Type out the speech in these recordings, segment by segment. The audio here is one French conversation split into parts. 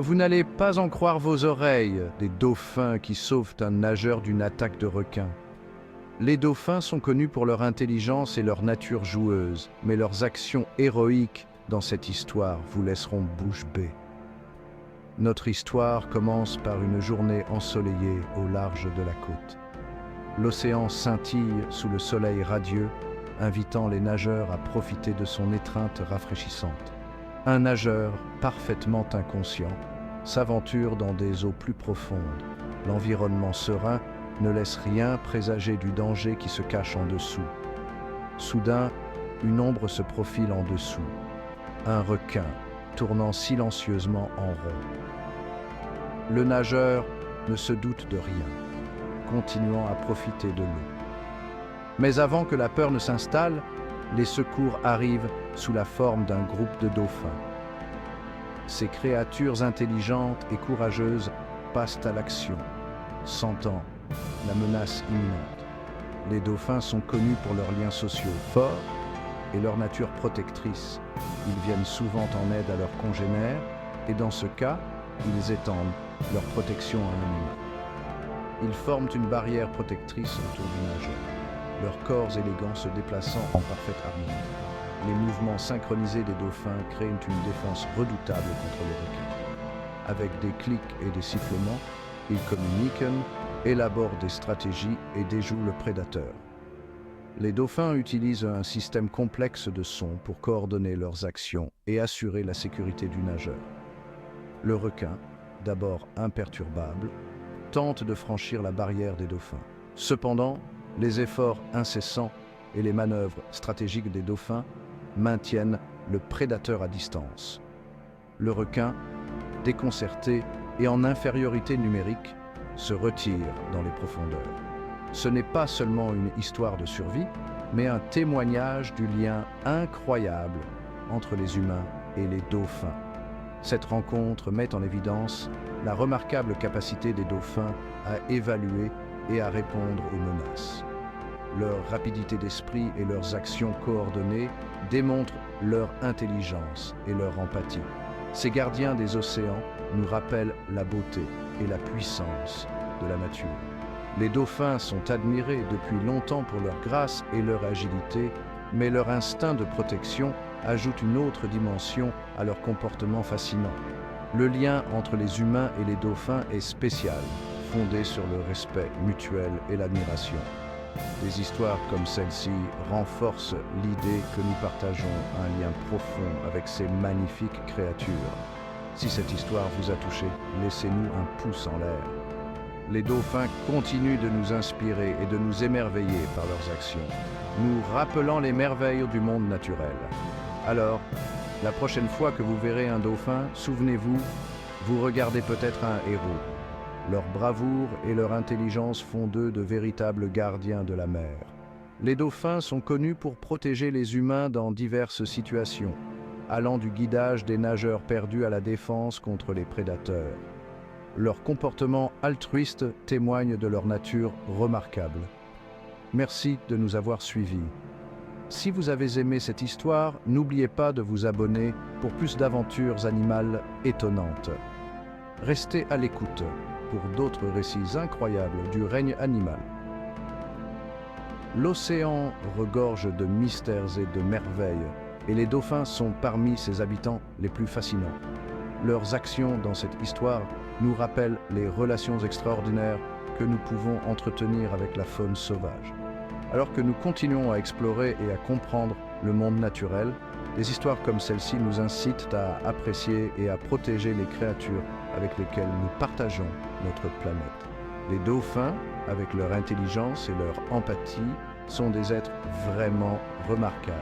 Vous n'allez pas en croire vos oreilles, des dauphins qui sauvent un nageur d'une attaque de requin. Les dauphins sont connus pour leur intelligence et leur nature joueuse, mais leurs actions héroïques dans cette histoire vous laisseront bouche bée. Notre histoire commence par une journée ensoleillée au large de la côte. L'océan scintille sous le soleil radieux, invitant les nageurs à profiter de son étreinte rafraîchissante. Un nageur, parfaitement inconscient, s'aventure dans des eaux plus profondes. L'environnement serein ne laisse rien présager du danger qui se cache en dessous. Soudain, une ombre se profile en dessous. Un requin, tournant silencieusement en rond. Le nageur ne se doute de rien, continuant à profiter de l'eau. Mais avant que la peur ne s'installe, les secours arrivent sous la forme d'un groupe de dauphins. Ces créatures intelligentes et courageuses passent à l'action, sentant la menace imminente. Les dauphins sont connus pour leurs liens sociaux forts et leur nature protectrice. Ils viennent souvent en aide à leurs congénères et dans ce cas, ils étendent leur protection à un humain. Ils forment une barrière protectrice autour du nageur, leurs corps élégants se déplaçant en parfaite harmonie. Les mouvements synchronisés des dauphins créent une défense redoutable contre les requins. Avec des clics et des sifflements, ils communiquent, élaborent des stratégies et déjouent le prédateur. Les dauphins utilisent un système complexe de sons pour coordonner leurs actions et assurer la sécurité du nageur. Le requin, d'abord imperturbable, tente de franchir la barrière des dauphins. Cependant, les efforts incessants et les manœuvres stratégiques des dauphins maintiennent le prédateur à distance. Le requin, déconcerté et en infériorité numérique, se retire dans les profondeurs. Ce n'est pas seulement une histoire de survie, mais un témoignage du lien incroyable entre les humains et les dauphins. Cette rencontre met en évidence la remarquable capacité des dauphins à évaluer et à répondre aux menaces. Leur rapidité d'esprit et leurs actions coordonnées démontrent leur intelligence et leur empathie. Ces gardiens des océans nous rappellent la beauté et la puissance de la nature. Les dauphins sont admirés depuis longtemps pour leur grâce et leur agilité, mais leur instinct de protection ajoute une autre dimension à leur comportement fascinant. Le lien entre les humains et les dauphins est spécial, fondé sur le respect mutuel et l'admiration. Des histoires comme celle-ci renforcent l'idée que nous partageons un lien profond avec ces magnifiques créatures. Si cette histoire vous a touché, laissez-nous un pouce en l'air. Les dauphins continuent de nous inspirer et de nous émerveiller par leurs actions, nous rappelant les merveilles du monde naturel. Alors, la prochaine fois que vous verrez un dauphin, souvenez-vous, vous regardez peut-être un héros. Leur bravoure et leur intelligence font d'eux de véritables gardiens de la mer. Les dauphins sont connus pour protéger les humains dans diverses situations, allant du guidage des nageurs perdus à la défense contre les prédateurs. Leur comportement altruiste témoigne de leur nature remarquable. Merci de nous avoir suivis. Si vous avez aimé cette histoire, n'oubliez pas de vous abonner pour plus d'aventures animales étonnantes. Restez à l'écoute pour d'autres récits incroyables du règne animal. L'océan regorge de mystères et de merveilles, et les dauphins sont parmi ses habitants les plus fascinants. Leurs actions dans cette histoire nous rappellent les relations extraordinaires que nous pouvons entretenir avec la faune sauvage. Alors que nous continuons à explorer et à comprendre le monde naturel, des histoires comme celle-ci nous incitent à apprécier et à protéger les créatures avec lesquelles nous partageons notre planète. Les dauphins, avec leur intelligence et leur empathie, sont des êtres vraiment remarquables.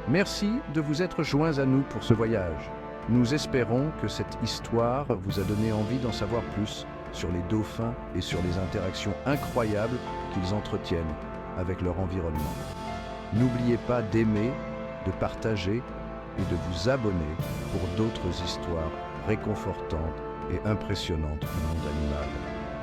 Merci de vous être joints à nous pour ce voyage. Nous espérons que cette histoire vous a donné envie d'en savoir plus sur les dauphins et sur les interactions incroyables qu'ils entretiennent avec leur environnement. N'oubliez pas d'aimer, de partager et de vous abonner pour d'autres histoires réconfortantes et impressionnantes du monde animal.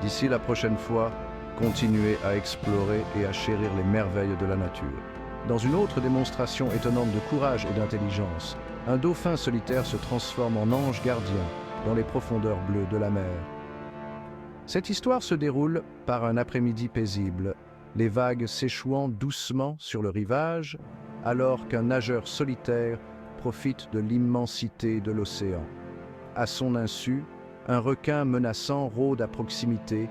D'ici la prochaine fois, continuez à explorer et à chérir les merveilles de la nature. Dans une autre démonstration étonnante de courage et d'intelligence, un dauphin solitaire se transforme en ange gardien, dans les profondeurs bleues de la mer. Cette histoire se déroule par un après-midi paisible, les vagues s'échouant doucement sur le rivage, alors qu'un nageur solitaire profite de l'immensité de l'océan. À son insu, un requin menaçant rôde à proximité,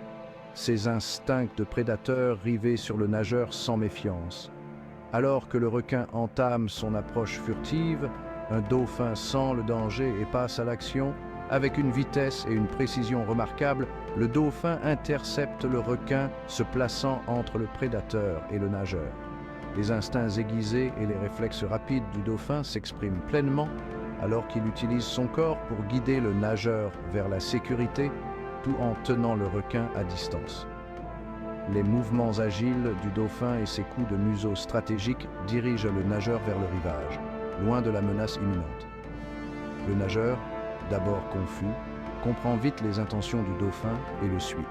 ses instincts de prédateur rivés sur le nageur sans méfiance. Alors que le requin entame son approche furtive, un dauphin sent le danger et passe à l'action. Avec une vitesse et une précision remarquables, le dauphin intercepte le requin, se plaçant entre le prédateur et le nageur. Les instincts aiguisés et les réflexes rapides du dauphin s'expriment pleinement alors qu'il utilise son corps pour guider le nageur vers la sécurité, tout en tenant le requin à distance. Les mouvements agiles du dauphin et ses coups de museau stratégiques dirigent le nageur vers le rivage, loin de la menace imminente. Le nageur, d'abord confus, comprend vite les intentions du dauphin et le suit.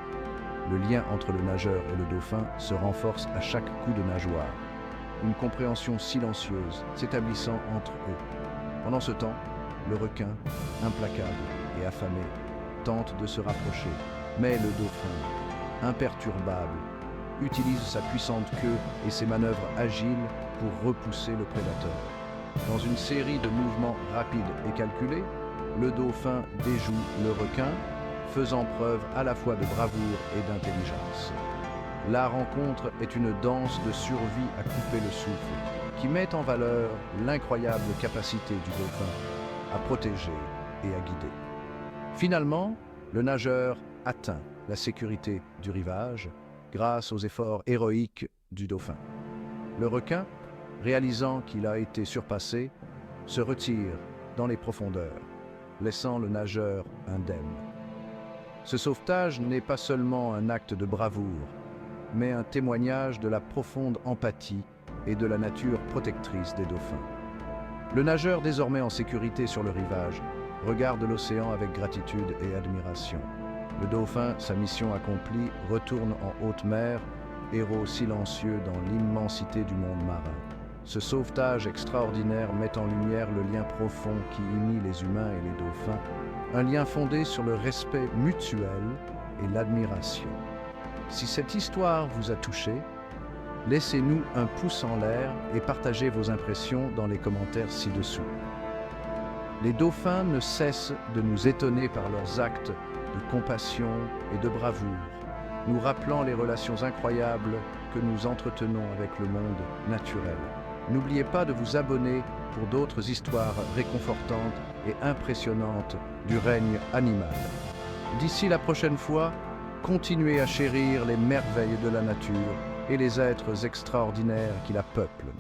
Le lien entre le nageur et le dauphin se renforce à chaque coup de nageoire. Une compréhension silencieuse s'établissant entre eux. Pendant ce temps, le requin, implacable et affamé, tente de se rapprocher, mais le dauphin, imperturbable, utilise sa puissante queue et ses manœuvres agiles pour repousser le prédateur. Dans une série de mouvements rapides et calculés, le dauphin déjoue le requin, faisant preuve à la fois de bravoure et d'intelligence. La rencontre est une danse de survie à couper le souffle, qui met en valeur l'incroyable capacité du dauphin à protéger et à guider. Finalement, le nageur atteint la sécurité du rivage grâce aux efforts héroïques du dauphin. Le requin, réalisant qu'il a été surpassé, se retire dans les profondeurs, laissant le nageur indemne. Ce sauvetage n'est pas seulement un acte de bravoure, mais un témoignage de la profonde empathie et de la nature protectrice des dauphins. Le nageur, désormais en sécurité sur le rivage, regarde l'océan avec gratitude et admiration. Le dauphin, sa mission accomplie, retourne en haute mer, héros silencieux dans l'immensité du monde marin. Ce sauvetage extraordinaire met en lumière le lien profond qui unit les humains et les dauphins, un lien fondé sur le respect mutuel et l'admiration. Si cette histoire vous a touché, laissez-nous un pouce en l'air et partagez vos impressions dans les commentaires ci-dessous. Les dauphins ne cessent de nous étonner par leurs actes de compassion et de bravoure, nous rappelant les relations incroyables que nous entretenons avec le monde naturel. N'oubliez pas de vous abonner pour d'autres histoires réconfortantes et impressionnantes du règne animal. D'ici la prochaine fois, continuez à chérir les merveilles de la nature et les êtres extraordinaires qui la peuplent.